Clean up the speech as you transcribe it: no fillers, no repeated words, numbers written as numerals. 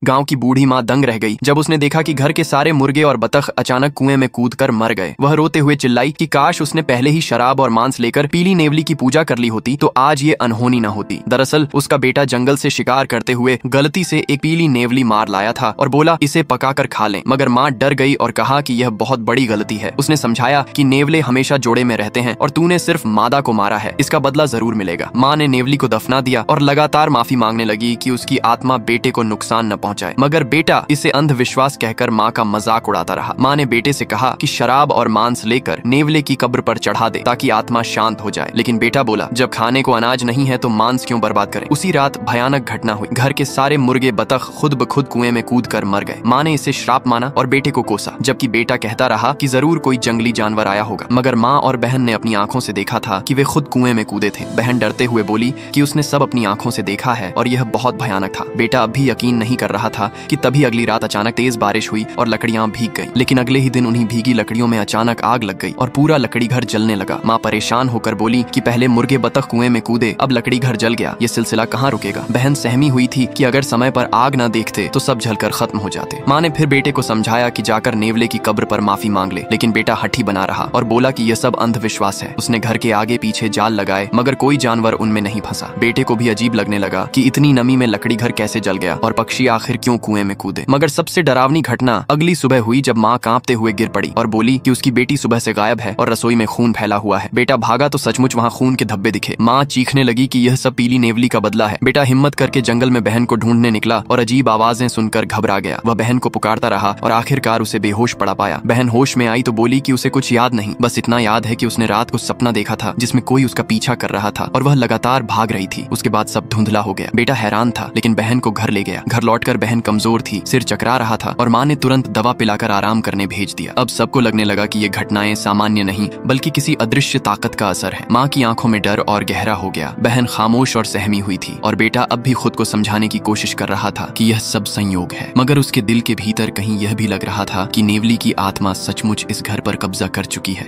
गांव की बूढ़ी माँ दंग रह गई जब उसने देखा कि घर के सारे मुर्गे और बतख अचानक कुएं में कूदकर मर गए। वह रोते हुए चिल्लाई कि काश उसने पहले ही शराब और मांस लेकर पीली नेवली की पूजा कर ली होती तो आज ये अनहोनी न होती। दरअसल उसका बेटा जंगल से शिकार करते हुए गलती से एक पीली नेवली मार लाया था और बोला इसे पकाकर खा लें, मगर माँ डर गई और कहा कि यह बहुत बड़ी गलती है। उसने समझाया कि नेवले हमेशा जोड़े में रहते हैं और तूने सिर्फ मादा को मारा है, इसका बदला जरूर मिलेगा। माँ ने नेवली को दफना दिया और लगातार माफी मांगने लगी कि उसकी आत्मा बेटे को नुकसान न पहुंचाए, मगर बेटा इसे अंधविश्वास कहकर माँ का मजाक उड़ाता रहा। माँ ने बेटे से कहा कि शराब और मांस लेकर नेवले की कब्र पर चढ़ा दे ताकि आत्मा शांत हो जाए, लेकिन बेटा बोला जब खाने को अनाज नहीं है तो मांस क्यों बर्बाद करें। उसी रात भयानक घटना हुई। घर के सारे मुर्गे बतख खुद ब खुद कुएं में कूद कर मर गए। माँ ने इसे श्राप माना और बेटे को कोसा, जबकि बेटा कहता रहा कि जरूर कोई जंगली जानवर आया होगा, मगर माँ और बहन ने अपनी आंखों से देखा था कि वे खुद कुएं में कूदे थे। बहन डरते हुए बोली कि उसने सब अपनी आंखों से देखा है और यह बहुत भयानक था। बेटा अब भी यकीन नहीं कर रहा था कि तभी अगली रात अचानक तेज बारिश हुई और लकड़ियां भीग गईं। लेकिन अगले ही दिन उन्हीं भीगी लकड़ियों में अचानक आग लग गई और पूरा लकड़ी घर जलने लगा। माँ परेशान होकर बोली कि पहले मुर्गे बतख कुएं में कूदे, अब लकड़ी घर जल गया, ये सिलसिला कहाँ रुकेगा। बहन सहमी हुई थी कि अगर समय पर आग न देखते तो सब जलकर खत्म हो जाते। माँ ने फिर बेटे को समझाया कि जाकर नेवले की कब्र पर माफी मांग ले, लेकिन बेटा हठी बना रहा और बोला कि यह सब अंधविश्वास है। उसने घर के आगे पीछे जाल लगाए मगर कोई जानवर उनमें नहीं फंसा। बेटे को भी अजीब लगने लगा कि इतनी नमी में लकड़ी घर कैसे जल गया और पक्षी आखिर क्यों कुएं में कूदे। मगर सबसे डरावनी घटना अगली सुबह हुई जब माँ कांपते हुए गिर पड़ी और बोली कि उसकी बेटी सुबह से गायब है और रसोई में खून फैला हुआ है। बेटा भागा तो सचमुच वहाँ खून के धब्बे दिखे। माँ चीखने लगी कि यह सब पीली नेवली का बदला है। बेटा हिम्मत करके जंगल में बहन को ढूंढने निकला और अजीब आवाजें सुनकर घबरा गया। वह बहन को पुकारता रहा और आखिरकार उसे बेहोश पड़ा पाया। बहन होश में आई तो बोली कि उसे कुछ याद नहीं, बस इतना याद है कि उसने रात को सपना देखा था जिसमें कोई उसका पीछा कर रहा था और वह लगातार भाग रही थी। उसके बाद सब धुंधला हो गया। बेटा हैरान था लेकिन बहन को घर ले गया। घर लौटकर बहन कमजोर थी, सिर चकरा रहा था और माँ ने तुरंत दवा पिलाकर आराम करने भेज दिया। अब सबको लगने लगा कि ये घटनाएं सामान्य नहीं बल्कि किसी अदृश्य ताकत का असर है। माँ की आंखों में डर और गहरा हो गया। बहन खामोश और सहमी हुई थी और बेटा अब भी खुद को समझाने की कोशिश कर रहा था कि यह सब संयोग है, मगर उसके दिल के भीतर कहीं यह भी लग रहा था कि नेवली की आत्मा सचमुच इस घर पर कब्जा कर चुकी है।